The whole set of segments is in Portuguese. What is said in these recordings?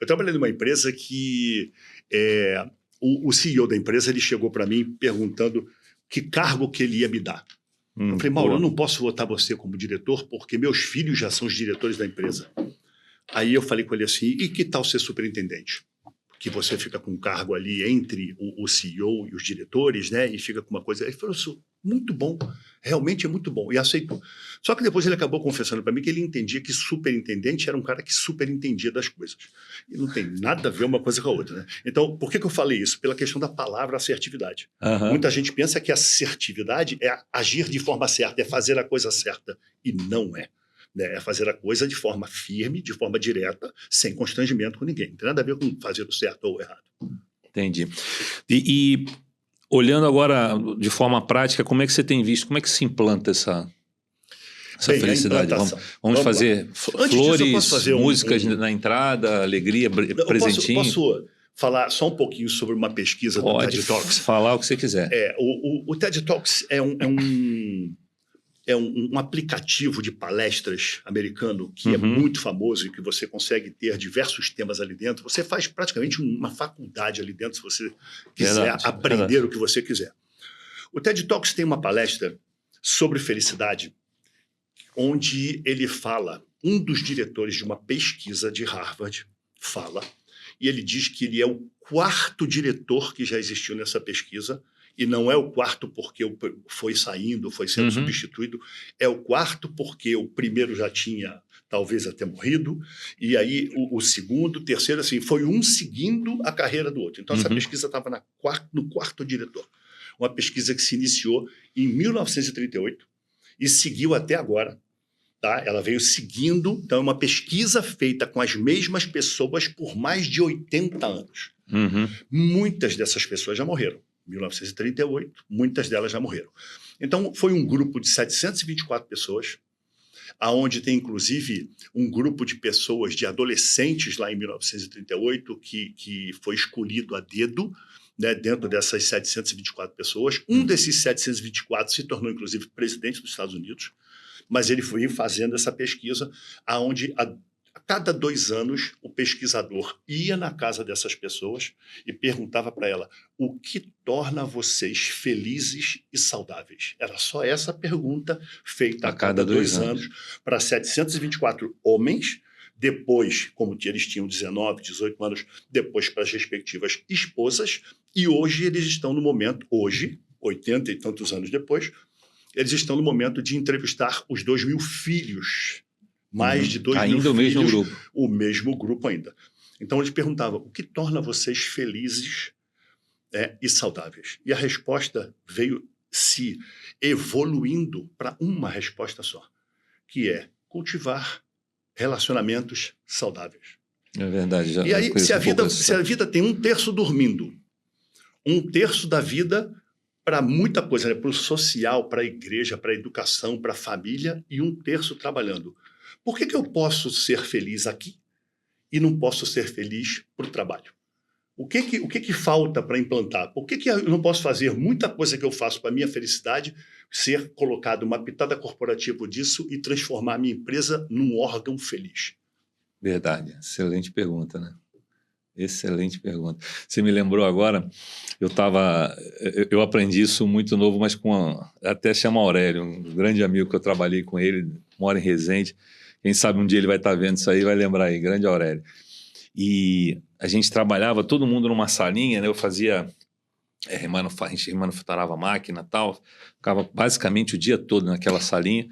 Eu trabalhei numa empresa que o CEO da empresa ele chegou para mim perguntando que cargo que ele ia me dar. Eu falei, Mauro, eu não posso votar você como diretor porque meus filhos já são os diretores da empresa. Aí eu falei com ele assim, e que tal ser superintendente? Que você fica com um cargo ali entre o CEO e os diretores, né? E fica com uma coisa... Ele falou, isso, muito bom, realmente é muito bom. E aceitou. Só que depois ele acabou confessando para mim que ele entendia que superintendente era um cara que superentendia das coisas. E não tem nada a ver uma coisa com a outra, né? Então, por que eu falei isso? Pela questão da palavra assertividade. Muita gente pensa que assertividade é agir de forma certa, é fazer a coisa certa. E não é. É fazer a coisa de forma firme, de forma direta, sem constrangimento com ninguém. Não tem nada a ver com fazer o certo ou o errado. Entendi. E olhando agora de forma prática, como é que você tem visto, como é que se implanta essa felicidade? Vamos fazer flores, músicas na entrada, alegria, presentinho? Posso falar só um pouquinho sobre uma pesquisa do TED Talks? Falar o que você quiser. O TED Talks é um aplicativo de palestras americano que é muito famoso e que você consegue ter diversos temas ali dentro. Você faz praticamente uma faculdade ali dentro se você quiser aprender o que você quiser. O TED Talks tem uma palestra sobre felicidade onde ele fala, um dos diretores de uma pesquisa de Harvard fala, e ele diz que ele é o 4º diretor que já existiu nessa pesquisa. E não é o 4º porque foi saindo, foi sendo substituído, é o 4º porque o primeiro já tinha talvez até morrido, e aí o segundo, o terceiro, assim, foi um seguindo a carreira do outro. Então essa pesquisa estava no 4º diretor. Uma pesquisa que se iniciou em 1938 e seguiu até agora. Tá? Ela veio seguindo, então é uma pesquisa feita com as mesmas pessoas por mais de 80 anos. Muitas dessas pessoas já morreram. 1938, muitas delas já morreram. Então, foi um grupo de 724 pessoas, aonde tem, inclusive, um grupo de pessoas, de adolescentes lá em 1938, que foi escolhido a dedo, né, dentro dessas 724 pessoas. Um desses 724 se tornou, inclusive, presidente dos Estados Unidos, mas ele foi fazendo essa pesquisa, aonde a cada 2 anos, o pesquisador ia na casa dessas pessoas e perguntava para ela o que torna vocês felizes e saudáveis. Era só essa pergunta feita a cada 2 anos para 724 homens. Depois, como eles tinham 19, 18 anos, depois para as respectivas esposas. E hoje eles estão no momento, 80 e tantos anos depois, eles estão no momento de entrevistar os 2.000 filhos. Mais de 2.000 ainda filhos, o mesmo grupo. O mesmo grupo ainda. Então eles perguntavam, o que torna vocês felizes e saudáveis? E a resposta veio se evoluindo para uma resposta só, que é cultivar relacionamentos saudáveis. É verdade. E aí, se a vida tem 1/3 dormindo, 1/3 da vida para muita coisa, né? Para o social, para a igreja, para a educação, para a família, e 1/3 trabalhando. Por que eu posso ser feliz aqui e não posso ser feliz para o trabalho? O que falta para implantar? Por que eu não posso fazer muita coisa que eu faço para a minha felicidade, ser colocado uma pitada corporativa disso e transformar a minha empresa num órgão feliz? Verdade. Excelente pergunta, né? Excelente pergunta. Você me lembrou agora, eu aprendi isso muito novo, mas até chama Aurélio, um grande amigo que eu trabalhei com ele, mora em Resende. Quem sabe um dia ele vai estar vendo isso aí, vai lembrar aí, grande Aurélio. E a gente trabalhava todo mundo numa salinha, né? Eu fazia, a gente manufaturava máquina e tal, ficava basicamente o dia todo naquela salinha.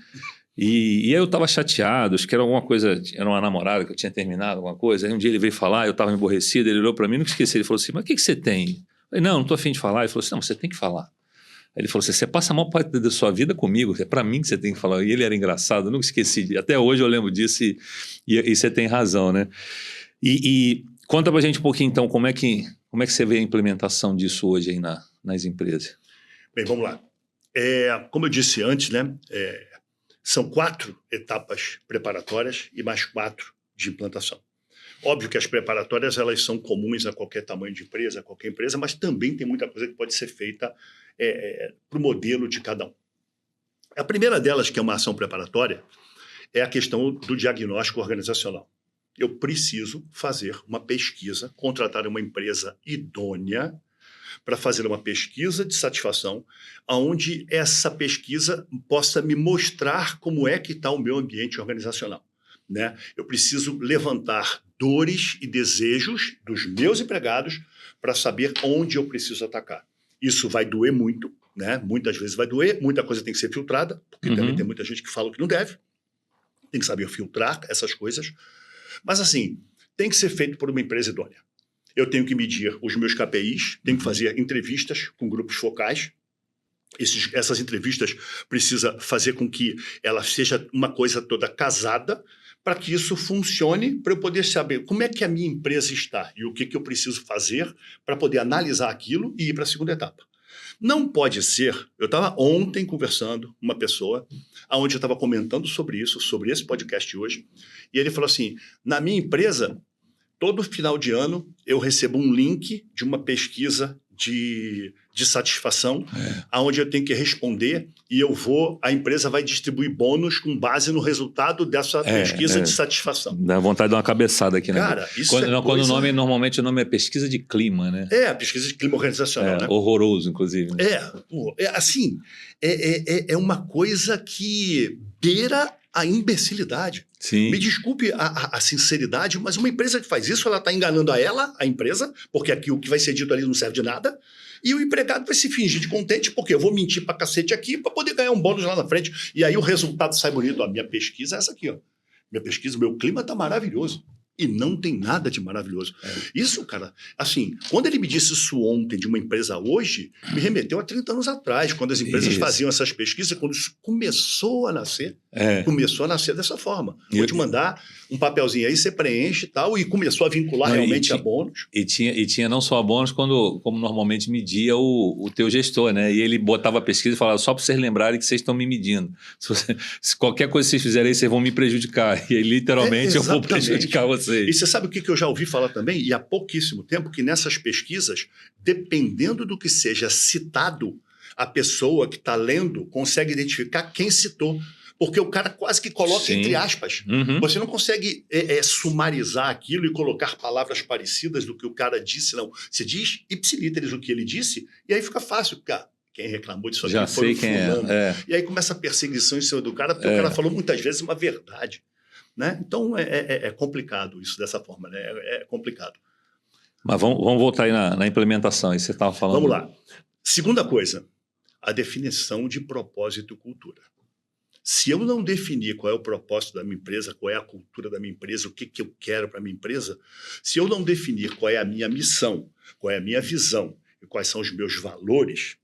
E aí eu estava chateado, acho que era alguma coisa, era uma namorada que eu tinha terminado, alguma coisa. Aí um dia ele veio falar, eu estava emborrecido, ele olhou para mim, nunca esqueci, ele falou assim, mas o que você tem? Eu falei, não estou a fim de falar. Ele falou assim, não, você tem que falar. Aí ele falou assim, você passa a maior parte da sua vida comigo, é para mim que você tem que falar. E ele era engraçado, eu nunca esqueci, até hoje eu lembro disso e você tem razão, né? E conta pra gente um pouquinho então, como é que você vê a implementação disso hoje aí nas empresas? Bem, vamos lá. Como eu disse antes, né? São 4 etapas preparatórias e mais 4 de implantação. Óbvio que as preparatórias elas são comuns a qualquer tamanho de empresa, a qualquer empresa, mas também tem muita coisa que pode ser feita para o modelo de cada um. A primeira delas, que é uma ação preparatória, é a questão do diagnóstico organizacional. eu preciso fazer uma pesquisa, contratar uma empresa idônea para fazer uma pesquisa de satisfação, onde essa pesquisa possa me mostrar como é que está o meu ambiente organizacional. Né? Eu preciso levantar dores e desejos dos meus empregados para saber onde eu preciso atacar. Isso vai doer muito, né? Muitas vezes vai doer, muita coisa tem que ser filtrada, porque também tem muita gente que fala que não deve. Tem que saber filtrar essas coisas. Mas, assim, tem que ser feito por uma empresa idônea. Eu tenho que medir os meus KPIs, tenho que fazer entrevistas com grupos focais. Essas entrevistas precisa fazer com que ela seja uma coisa toda casada, para que isso funcione, para eu poder saber como é que a minha empresa está e o que eu preciso fazer para poder analisar aquilo e ir para a segunda etapa. Não pode ser... Eu estava ontem conversando com uma pessoa, onde eu estava comentando sobre isso, sobre esse podcast hoje, e ele falou assim, na minha empresa, todo final de ano, eu recebo um link de uma pesquisa de satisfação, onde eu tenho que responder e a empresa vai distribuir bônus com base no resultado dessa pesquisa de satisfação. Dá vontade de dar uma cabeçada aqui, né? Cara, isso quando normalmente o nome é pesquisa de clima, né? A pesquisa de clima organizacional, né? Horroroso, inclusive. Né? Assim, é uma coisa que beira a imbecilidade. Sim. Me desculpe a sinceridade, mas uma empresa que faz isso, ela está enganando a empresa, porque aqui o que vai ser dito ali não serve de nada, e o empregado vai se fingir de contente, porque eu vou mentir pra cacete aqui para poder ganhar um bônus lá na frente. E aí o resultado sai bonito. A minha pesquisa é essa aqui, ó. Minha pesquisa, meu clima está maravilhoso. E não tem nada de maravilhoso. Isso, cara, assim, quando ele me disse isso ontem de uma empresa hoje, me remeteu a 30 anos atrás, quando as empresas faziam essas pesquisas, quando isso começou a nascer. Começou a nascer dessa forma. Vou te mandar um papelzinho aí, você preenche e tal, e começou a vincular realmente a bônus. E tinha não só a bônus, como normalmente media o teu gestor, né? E ele botava a pesquisa e falava, só para vocês lembrarem que vocês estão me medindo. Se qualquer coisa que vocês fizerem aí, vocês vão me prejudicar. E aí, literalmente, eu vou prejudicar vocês. E você sabe o que eu já ouvi falar também, e há pouquíssimo tempo, que nessas pesquisas, dependendo do que seja citado, a pessoa que está lendo consegue identificar quem citou. Porque o cara quase que coloca entre aspas. Você não consegue sumarizar aquilo e colocar palavras parecidas do que o cara disse, não. Você diz ipsilíteres o que ele disse, e aí fica fácil, cara. Quem reclamou disso aqui foi o fulano. E aí começa a perseguição em cima do cara, porque o cara falou muitas vezes uma verdade. Né? Então, é complicado isso dessa forma, né? É complicado. Mas vamos voltar aí na implementação, aí você estava falando... Vamos lá. Segunda coisa, a definição de propósito e cultura. Se eu não definir qual é o propósito da minha empresa, qual é a cultura da minha empresa, o que eu quero para a minha empresa, se eu não definir qual é a minha missão, qual é a minha visão e quais são os meus valores,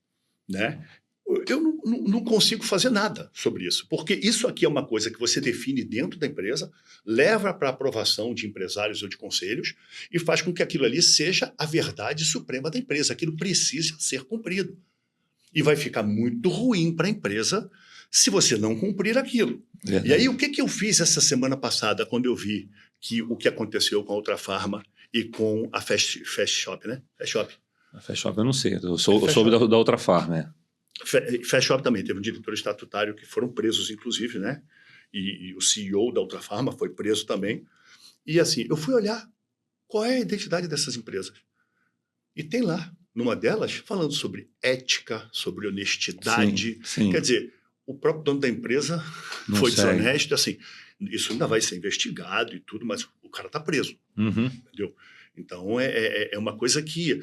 né? Eu não consigo fazer nada sobre isso, porque isso aqui é uma coisa que você define dentro da empresa, leva para aprovação de empresários ou de conselhos e faz com que aquilo ali seja a verdade suprema da empresa. Aquilo precisa ser cumprido. E vai ficar muito ruim para a empresa se você não cumprir aquilo. E aí, o que eu fiz essa semana passada, quando eu vi o que aconteceu com a Ultrafarma e com a Fast Shop, né? Fast Shop. A Fast Shop eu não sei, eu soube da Ultrafarma, né? Fast Shop também teve um diretor estatutário que foram presos, inclusive, né? E o CEO da Ultrafarma foi preso também. E assim, eu fui olhar qual é a identidade dessas empresas. E tem lá, numa delas, falando sobre ética, sobre honestidade. Sim. Quer dizer, o próprio dono da empresa foi desonesto. Assim, isso ainda vai ser investigado e tudo, mas o cara está preso. Entendeu? Então, é uma coisa que...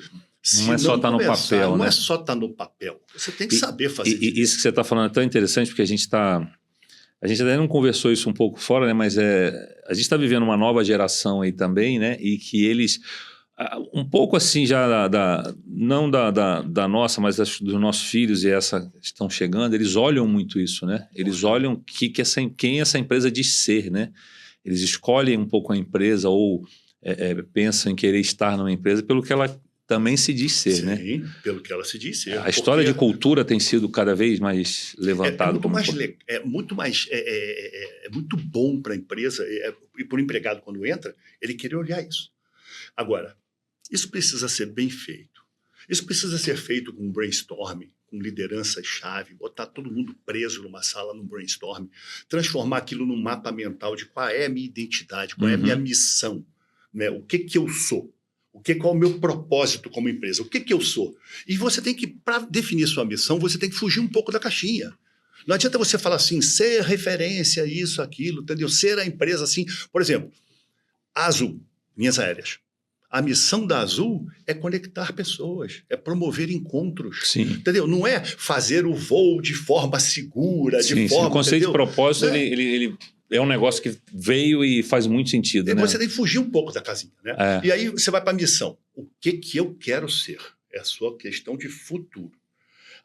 Não é só estar no papel, né? Não é só estar no papel. Você tem que saber fazer isso. Isso que você está falando é tão interessante, porque a gente até não conversou isso um pouco fora, né? Mas a gente está vivendo uma nova geração aí também, né? E que eles, um pouco assim já, não da nossa, mas dos nossos filhos e essa estão chegando, eles olham muito isso, né? Eles olham quem essa empresa diz ser, né? Eles escolhem um pouco a empresa ou pensam em querer estar numa empresa pelo que ela também se diz ser, né? Sim, pelo que ela se diz ser. A história de cultura tem sido cada vez mais levantada. É muito bom para a empresa e para o empregado, quando entra, ele querer olhar isso. Agora, isso precisa ser bem feito. Isso precisa ser feito com um brainstorming, com lideranças-chave, botar todo mundo preso numa sala, num brainstorm, transformar aquilo num mapa mental de qual é a minha identidade, qual é a minha missão, né? O que eu sou, qual é o meu propósito como empresa, o que eu sou. E você tem que, para definir sua missão, você tem que fugir um pouco da caixinha. Não adianta você falar assim, ser referência, isso, aquilo, entendeu? Ser a empresa assim. Por exemplo, a Azul, linhas aéreas. A missão da Azul é conectar pessoas, é promover encontros. Sim. Entendeu? Não é fazer o voo de forma segura, sim, de forma... O conceito entendeu? de propósito, ele é um negócio que veio e faz muito sentido. E né? você tem que fugir um pouco da casinha. Né? E aí você vai para a missão. O que eu quero ser? É a sua questão de futuro.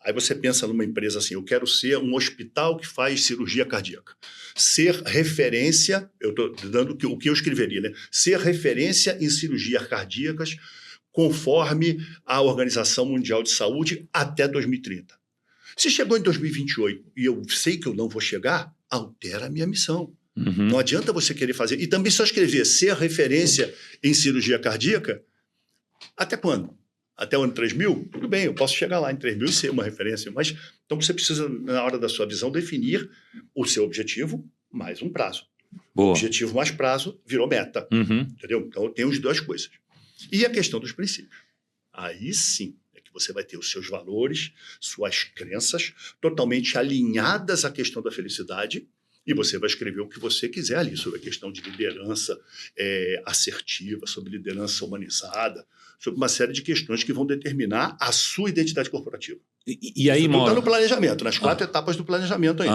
Aí você pensa numa empresa assim, eu quero ser um hospital que faz cirurgia cardíaca. Ser referência, eu estou dando o que eu escreveria, né? Ser referência em cirurgias cardíacas conforme a Organização Mundial de Saúde até 2030. Se chegou em 2028 e eu sei que eu não vou chegar, altera a minha missão. Não adianta você querer fazer. E também só escrever ser referência em cirurgia cardíaca, até quando? Até o ano 3000? Tudo bem, eu posso chegar lá em 3000 e ser uma referência, mas então você precisa, na hora da sua visão, definir o seu objetivo mais um prazo. Boa. Objetivo mais prazo virou meta. Entendeu? Então tem as duas coisas. E a questão dos princípios. Aí sim é que você vai ter os seus valores, suas crenças totalmente alinhadas à questão da felicidade. E você vai escrever o que você quiser ali sobre a questão de liderança assertiva, sobre liderança humanizada, sobre uma série de questões que vão determinar a sua identidade corporativa. E aí, Mauro? Tudo está no planejamento, nas 4 etapas do planejamento aí.